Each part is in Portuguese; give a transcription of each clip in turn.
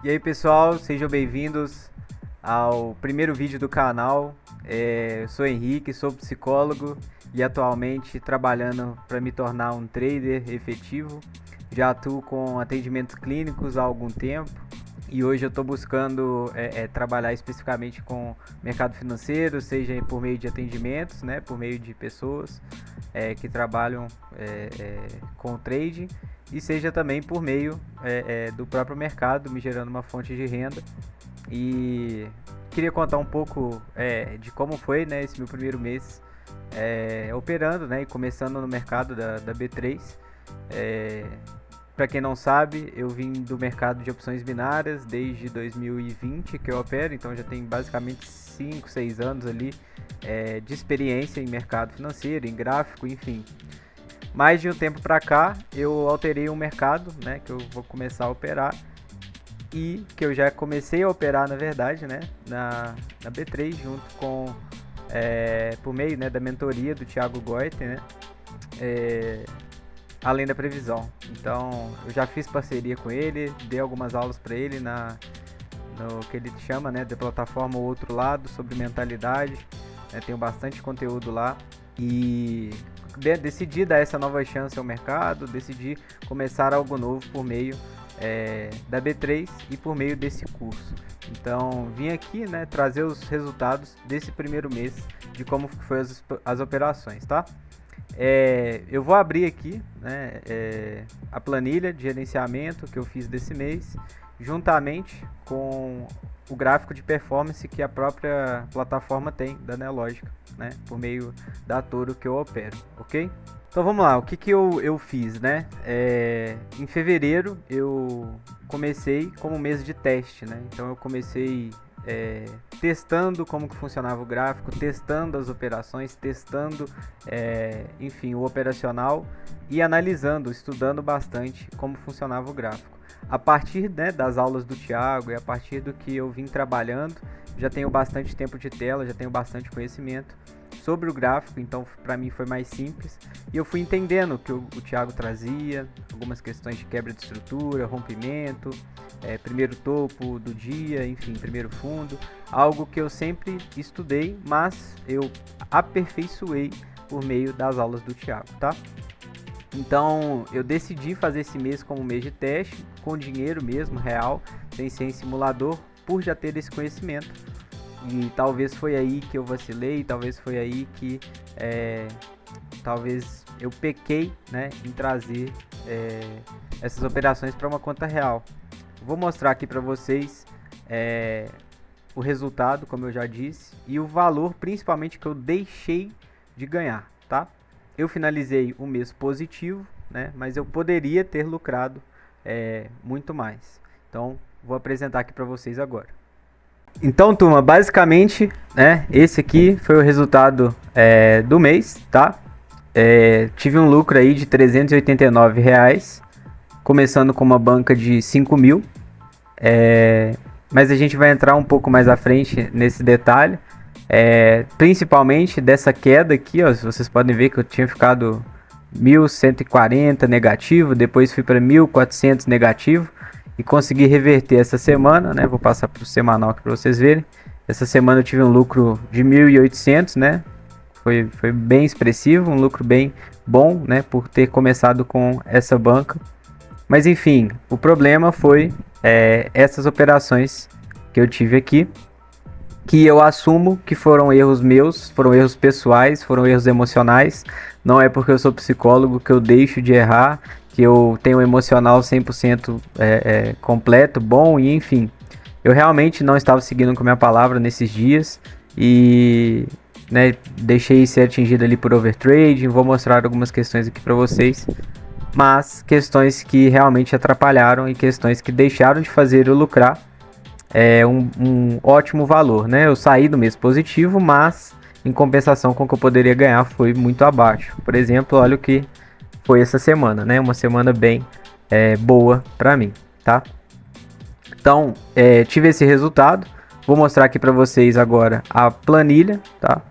E aí pessoal, sejam bem-vindos ao primeiro vídeo do canal. Eu sou Henrique, sou psicólogo e atualmente trabalhando para me tornar um trader efetivo. Já atuo com atendimentos clínicos há algum tempo e hoje eu estou buscando trabalhar especificamente com mercado financeiro, seja por meio de atendimentos, né, por meio de pessoas que trabalham com trading, e seja também por meio do próprio mercado, me gerando uma fonte de renda. E queria contar um pouco de como foi, né, esse meu primeiro mês operando, né, e começando no mercado da B3. Para quem não sabe, eu vim do mercado de opções binárias desde 2020 que eu opero, então já tem basicamente 5, 6 anos ali de experiência em mercado financeiro, em gráfico, enfim. Mais de um tempo para cá, eu alterei o mercado, né, que eu vou começar a operar, e que eu já comecei a operar, na verdade, né, na B3, junto com, por meio, né, da mentoria do Thiago Goiter, né, além da previsão. Então, eu já fiz parceria com ele, dei algumas aulas para ele no que ele chama, né, da plataforma O Outro Lado, sobre mentalidade. Tenho bastante conteúdo lá e decidi dar essa nova chance ao mercado, decidi começar algo novo por meio da B3 e por meio desse curso. Então vim aqui, né, trazer os resultados desse primeiro mês de como foi as operações, tá? Eu vou abrir aqui, né, a planilha de gerenciamento que eu fiz desse mês, juntamente com o gráfico de performance que a própria plataforma tem da Neologica, né, por meio da Toro que eu opero, ok? Então vamos lá, o que eu fiz, né? Em fevereiro eu comecei como mês de teste, né? Então eu comecei testando como que funcionava o gráfico, testando as operações, testando, enfim, o operacional e analisando, estudando bastante como funcionava o gráfico. A partir, né, das aulas do Thiago e a partir do que eu vim trabalhando, já tenho bastante tempo de tela, já tenho bastante conhecimento sobre o gráfico, então para mim foi mais simples e eu fui entendendo o que o Thiago trazia, algumas questões de quebra de estrutura, rompimento, primeiro topo do dia, enfim, primeiro fundo, algo que eu sempre estudei, mas eu aperfeiçoei por meio das aulas do Thiago, tá? Então eu decidi fazer esse mês como mês de teste, com dinheiro mesmo, real, sem ser em simulador, por já ter esse conhecimento. E talvez foi aí que eu vacilei, talvez foi aí que talvez eu pequei, né, em trazer essas operações para uma conta real. Vou mostrar aqui para vocês o resultado, como eu já disse, e o valor principalmente que eu deixei de ganhar, tá? Eu finalizei o mês positivo, né, mas eu poderia ter lucrado muito mais. Então vou apresentar aqui para vocês agora. Então, turma, basicamente, né, esse aqui foi o resultado do mês, tá? Tive um lucro aí de R$389, começando com uma banca de 5 mil, mas a gente vai entrar um pouco mais à frente nesse detalhe, principalmente dessa queda aqui, ó, vocês podem ver que eu tinha ficado 1.140 negativo, depois fui para 1.400 negativo, e consegui reverter essa semana, né? Vou passar para o semanal aqui para vocês verem. Essa semana eu tive um lucro de 1.800, né? Foi bem expressivo, um lucro bem bom, né? Por ter começado com essa banca. Mas enfim, o problema foi essas operações que eu tive aqui, que eu assumo que foram erros meus, foram erros pessoais, foram erros emocionais. Não é porque eu sou psicólogo que eu deixo de errar, que eu tenho um emocional 100% completo, bom, e enfim. Eu realmente não estava seguindo com a minha palavra nesses dias e, né, deixei ser atingido ali por overtrading. Vou mostrar algumas questões aqui para vocês, mas questões que realmente atrapalharam e questões que deixaram de fazer eu lucrar um ótimo valor, né? Eu saí do mês positivo, mas em compensação com o que eu poderia ganhar foi muito abaixo. Por exemplo, olha o que foi essa semana, né? Uma semana bem boa para mim, tá? Então, tive esse resultado. Vou mostrar aqui para vocês agora a planilha, tá,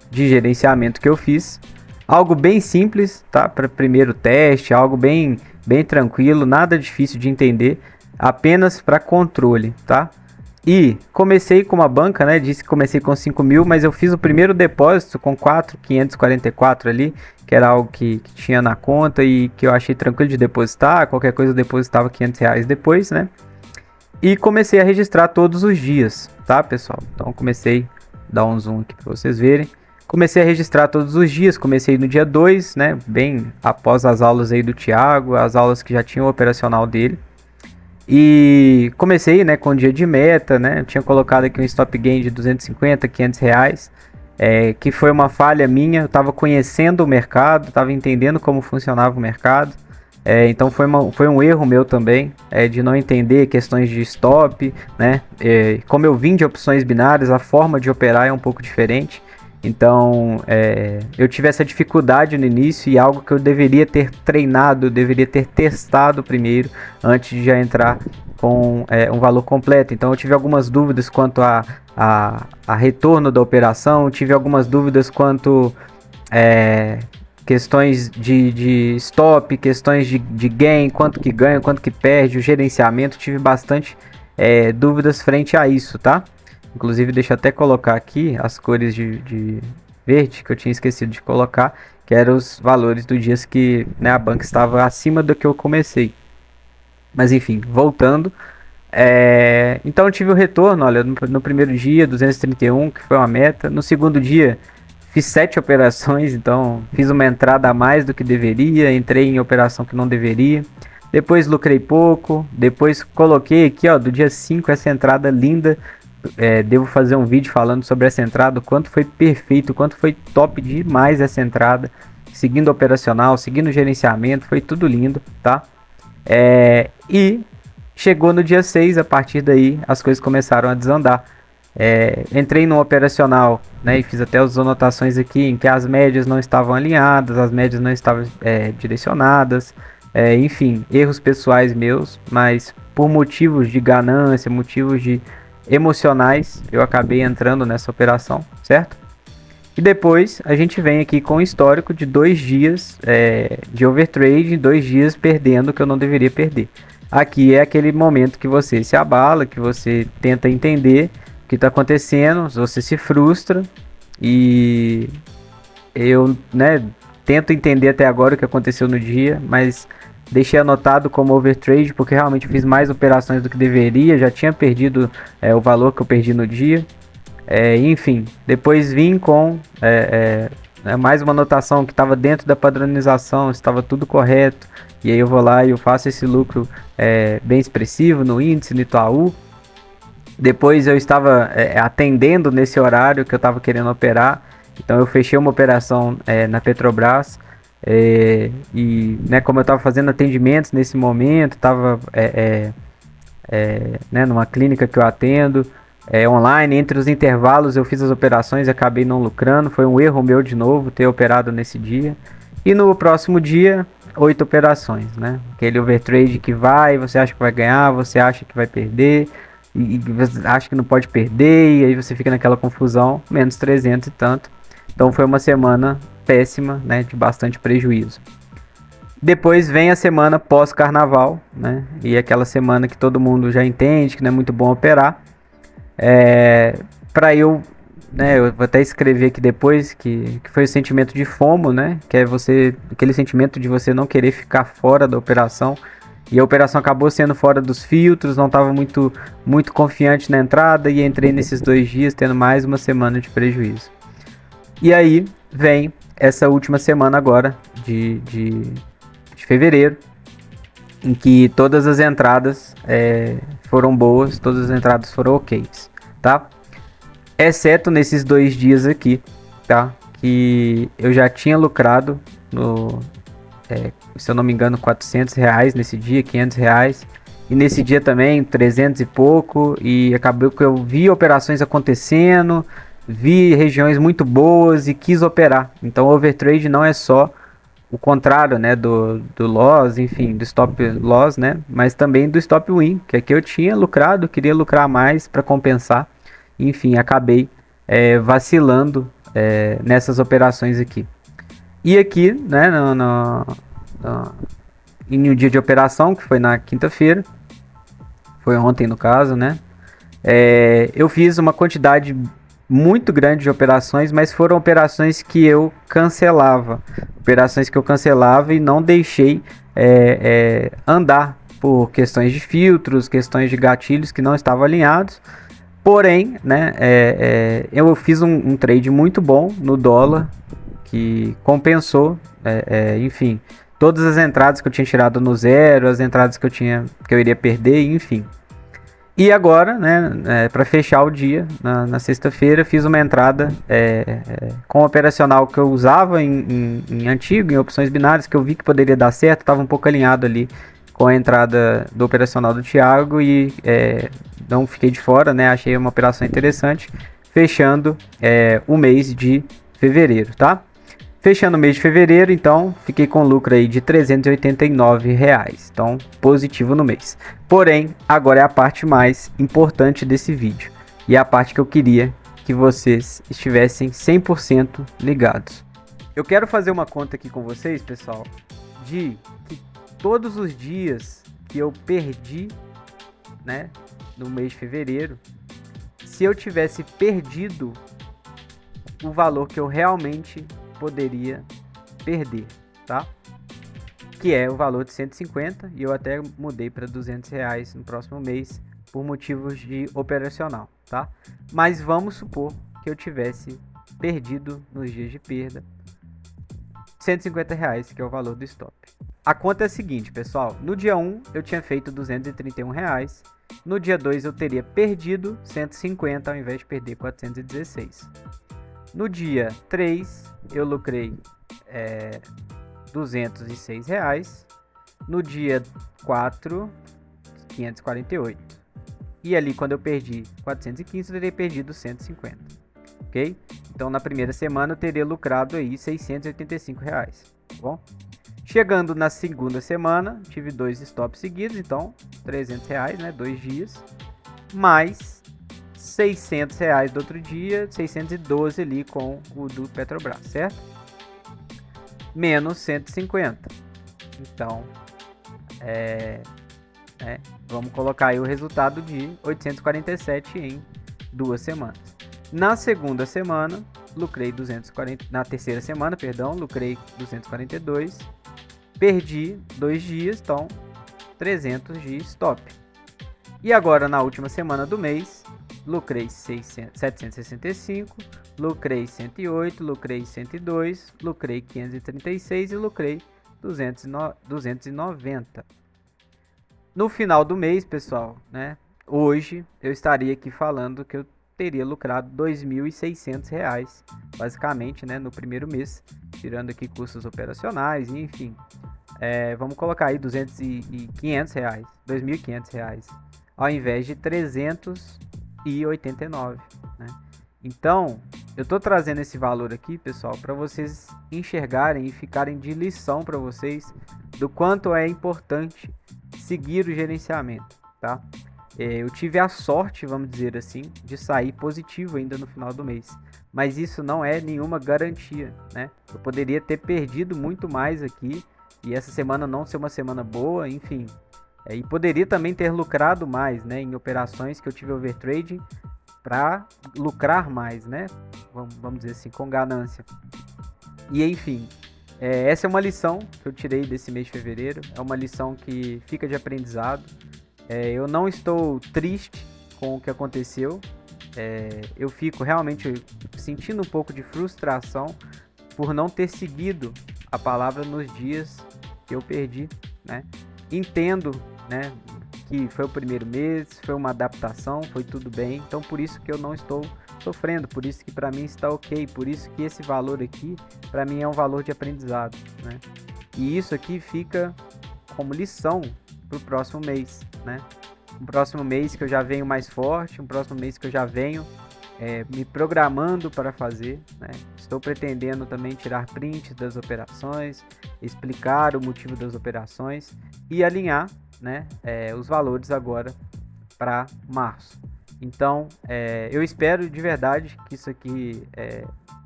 de gerenciamento que eu fiz. Algo bem simples, tá? Para primeiro teste, algo bem tranquilo, nada difícil de entender. apenas para controle, tá? E comecei com uma banca, né? Disse que comecei com 5 mil, mas eu fiz o primeiro depósito com 4.544 ali, que era algo que tinha na conta e que eu achei tranquilo de depositar. Qualquer coisa eu depositava R$ 500 depois, né? E comecei a registrar todos os dias, tá, pessoal? Então comecei a dar um zoom aqui para vocês verem. Comecei a registrar todos os dias, comecei no dia 2, né? Bem após as aulas aí do Thiago, as aulas que já tinham o operacional dele. E comecei, né, com o dia de meta, né? Eu tinha colocado aqui um stop gain de 250, R$ 500, que foi uma falha minha. Eu estava conhecendo o mercado, estava entendendo como funcionava o mercado. Então foi um erro meu também, de não entender questões de stop, né? Como eu vim de opções binárias, a forma de operar é um pouco diferente. Então eu tive essa dificuldade no início e algo que eu deveria ter treinado, eu deveria ter testado primeiro antes de já entrar com um valor completo. Então eu tive algumas dúvidas quanto a retorno da operação, tive algumas dúvidas quanto questões de stop, questões de gain, quanto que ganha, quanto que perde, o gerenciamento, tive bastante dúvidas frente a isso, tá? Inclusive, deixa eu até colocar aqui as cores de verde, que eu tinha esquecido de colocar, que eram os valores dos dias que, né, a banca estava acima do que eu comecei. Mas enfim, voltando. Então eu tive o retorno, olha, no primeiro dia, 231, que foi uma meta. No segundo dia, fiz 7 operações, então fiz uma entrada a mais do que deveria, entrei em operação que não deveria. Depois lucrei pouco, depois coloquei aqui, ó, do dia 5 essa entrada linda. Devo fazer um vídeo falando sobre essa entrada, o quanto foi perfeito, o quanto foi top demais essa entrada, seguindo o operacional, seguindo o gerenciamento, foi tudo lindo, tá? E chegou no dia 6, a partir daí as coisas começaram a desandar. Entrei no operacional, né, e fiz até as anotações aqui em que as médias não estavam alinhadas, as médias não estavam direcionadas, enfim, erros pessoais meus, mas por motivos de ganância, motivos de emocionais, eu acabei entrando nessa operação, certo? E depois a gente vem aqui com o histórico de 2 dias de overtrade, 2 dias perdendo o que eu não deveria perder. Aqui é aquele momento que você se abala, que você tenta entender o que está acontecendo, você se frustra e eu, né, tento entender até agora o que aconteceu no dia, mas deixei anotado como overtrade porque realmente fiz mais operações do que deveria, já tinha perdido o valor que eu perdi no dia. Enfim, depois vim com mais uma anotação que estava dentro da padronização, estava tudo correto, e aí eu vou lá e eu faço esse lucro bem expressivo no índice, no Itaú. Depois eu estava atendendo nesse horário que eu estava querendo operar, então eu fechei uma operação na Petrobras. E né, como eu estava fazendo atendimentos nesse momento, estava né, numa clínica que eu atendo online, entre os intervalos eu fiz as operações e acabei não lucrando. Foi um erro meu de novo ter operado nesse dia. E no próximo dia, 8 operações, né? Aquele overtrade que você acha que vai ganhar, você acha que vai perder, e você acha que não pode perder, e aí você fica naquela confusão, menos 300 e tanto. Então foi uma semana péssima, né, de bastante prejuízo. Depois vem a semana pós-carnaval, né, e aquela semana que todo mundo já entende que não é muito bom operar. Para eu, né, eu vou até escrever aqui depois que foi o sentimento de FOMO, né, que é aquele sentimento de você não querer ficar fora da operação. E a operação acabou sendo fora dos filtros, não estava muito confiante na entrada e entrei nesses 2 dias tendo mais uma semana de prejuízo. E aí vem essa última semana agora de fevereiro, em que todas as entradas foram boas, todas as entradas foram ok, tá? Exceto nesses 2 dias aqui, tá? Que eu já tinha lucrado se eu não me engano, R$ 400 nesse dia, R$ 500. E nesse dia também, 300 e pouco. E acabou que eu vi operações acontecendo, vi regiões muito boas e quis operar. Então, o overtrade não é só o contrário, né, do loss, enfim, do stop loss, né, mas também do stop win, que aqui eu tinha lucrado, queria lucrar mais para compensar. Enfim, acabei vacilando nessas operações aqui. E aqui, né, no dia de operação, que foi na quinta-feira, foi ontem no caso, né? Eu fiz uma quantidade muito grande de operações, mas foram operações que eu cancelava. Operações que eu cancelava e não deixei andar por questões de filtros, questões de gatilhos que não estavam alinhados. Porém, né, eu fiz um trade muito bom no dólar, que compensou, enfim, todas as entradas que eu tinha tirado no zero, as entradas que eu iria perder, enfim. E agora, né, para fechar o dia, na sexta-feira, fiz uma entrada com o operacional que eu usava em antigo, em opções binárias, que eu vi que poderia dar certo, estava um pouco alinhado ali com a entrada do operacional do Thiago e não fiquei de fora, né, achei uma operação interessante, fechando o mês de fevereiro, tá? Fechando o mês de fevereiro, então, fiquei com lucro aí de R$ 389. Então, positivo no mês. Porém, agora é a parte mais importante desse vídeo. E é a parte que eu queria que vocês estivessem 100% ligados. Eu quero fazer uma conta aqui com vocês, pessoal, de que todos os dias que eu perdi, né, no mês de fevereiro, se eu tivesse perdido o valor que eu realmente poderia perder, tá? Que é o valor de 150 e eu até mudei para R$200 no próximo mês por motivos de operacional, tá? Mas vamos supor que eu tivesse perdido nos dias de perda R$150, que é o valor do stop. A conta é a seguinte, pessoal. No dia 1 eu tinha feito R$231. No dia 2 eu teria perdido 150 ao invés de perder 416. No dia 3, eu lucrei R$206. No dia 4, 548. E ali, quando eu perdi 415, eu teria perdido 150. Ok? Então, na primeira semana, eu teria lucrado aí R$685. Tá bom? Chegando na segunda semana, tive 2 stops seguidos. Então, R$300, né? 2 dias. Mais R$600 do outro dia, 612 ali com o do Petrobras, certo? Menos 150. Então, vamos colocar aí o resultado de 847 em 2 semanas. Na segunda semana, lucrei 240. Na terceira semana, perdão, lucrei 242. Perdi 2 dias, então 300 de stop. E agora, na última semana do mês, lucrei 765, lucrei 108, lucrei 102, lucrei 536 e lucrei 290. No final do mês, pessoal, né? Hoje eu estaria aqui falando que eu teria lucrado R$2.600, basicamente, né? No primeiro mês, tirando aqui custos operacionais, enfim. Vamos colocar aí R$500, R$2.500, ao invés de 389, né? Então, eu tô trazendo esse valor aqui, pessoal, para vocês enxergarem e ficarem de lição para vocês do quanto é importante seguir o gerenciamento, tá? Eu tive a sorte, vamos dizer assim, de sair positivo ainda no final do mês, mas isso não é nenhuma garantia, né? Eu poderia ter perdido muito mais aqui e essa semana não ser uma semana boa, enfim. E poderia também ter lucrado mais, né, em operações que eu tive overtrading para lucrar mais, né? Vamos dizer assim, com ganância. E enfim, essa é uma lição que eu tirei desse mês de fevereiro. É uma lição que fica de aprendizado. Eu não estou triste com o que aconteceu. Eu fico realmente sentindo um pouco de frustração por não ter seguido a palavra nos dias que eu perdi, né? Entendo, né, que foi o primeiro mês, foi uma adaptação, foi tudo bem. Então por isso que eu não estou sofrendo, por isso que para mim está ok, por isso que esse valor aqui para mim é um valor de aprendizado, né? E isso aqui fica como lição para o próximo mês, né? Um próximo mês que eu já venho mais forte, um próximo mês que eu já venho me programando para fazer, né? Estou pretendendo também tirar prints das operações, explicar o motivo das operações e alinhar, né, os valores agora para março. Então, eu espero de verdade que isso aqui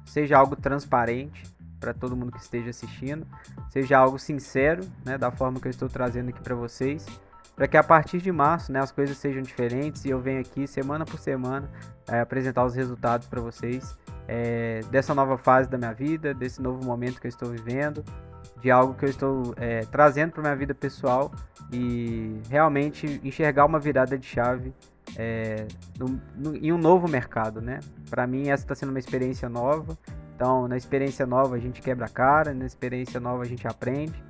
seja algo transparente para todo mundo que esteja assistindo, seja algo sincero, né, da forma que eu estou trazendo aqui para vocês. para que a partir de março, né, as coisas sejam diferentes e eu venho aqui semana por semana apresentar os resultados para vocês dessa nova fase da minha vida, desse novo momento que eu estou vivendo, de algo que eu estou trazendo para minha vida pessoal e realmente enxergar uma virada de chave em um novo mercado, né? Para mim essa está sendo uma experiência nova, então na experiência nova a gente quebra a cara, na experiência nova a gente aprende,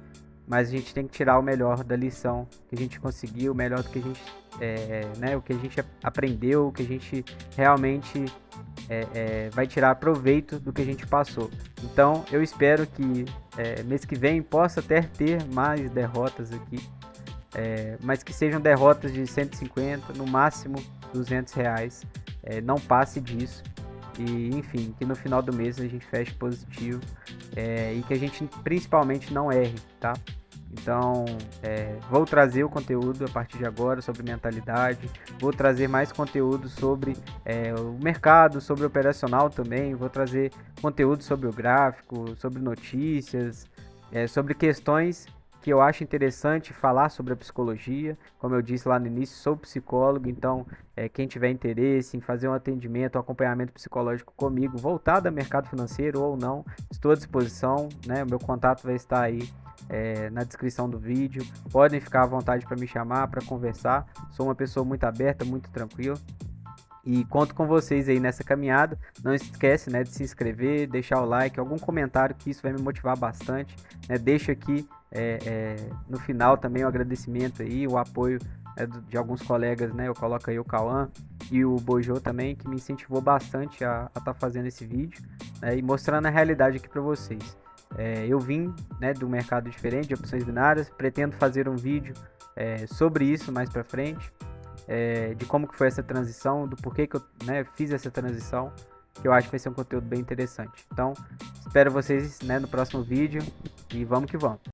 mas a gente tem que tirar o melhor da lição que a gente conseguiu, o melhor do que a gente, né, o que a gente aprendeu, o que a gente realmente vai tirar proveito do que a gente passou. Então eu espero que mês que vem possa até ter mais derrotas aqui, mas que sejam derrotas de 150, no máximo R$ 200, não passe disso. E enfim, que no final do mês a gente feche positivo e que a gente principalmente não erre, tá? Então, vou trazer o conteúdo a partir de agora sobre mentalidade, vou trazer mais conteúdo sobre o mercado, sobre o operacional também, vou trazer conteúdo sobre o gráfico, sobre notícias, sobre questões que eu acho interessante falar sobre a psicologia. Como eu disse lá no início, sou psicólogo, então quem tiver interesse em fazer um atendimento, um acompanhamento psicológico comigo, voltado ao mercado financeiro ou não, estou à disposição, né? O meu contato vai estar aí na descrição do vídeo. Podem ficar à vontade para me chamar, para conversar. Sou uma pessoa muito aberta, muito tranquila. E conto com vocês aí nessa caminhada. Não esquece, né, de se inscrever, deixar o like, algum comentário, que isso vai me motivar bastante, né? Deixo aqui no final também o agradecimento aí, o apoio de alguns colegas, né? Eu coloco aí o Cauã e o Bojo também, que me incentivou bastante a estar fazendo esse vídeo, né, e mostrando a realidade aqui para vocês. Eu vim, né, do mercado diferente, de opções binárias, pretendo fazer um vídeo sobre isso mais para frente. De como que foi essa transição, do porquê que eu, né, fiz essa transição, que eu acho que vai ser um conteúdo bem interessante. Então, espero vocês, né, no próximo vídeo e vamos que vamos.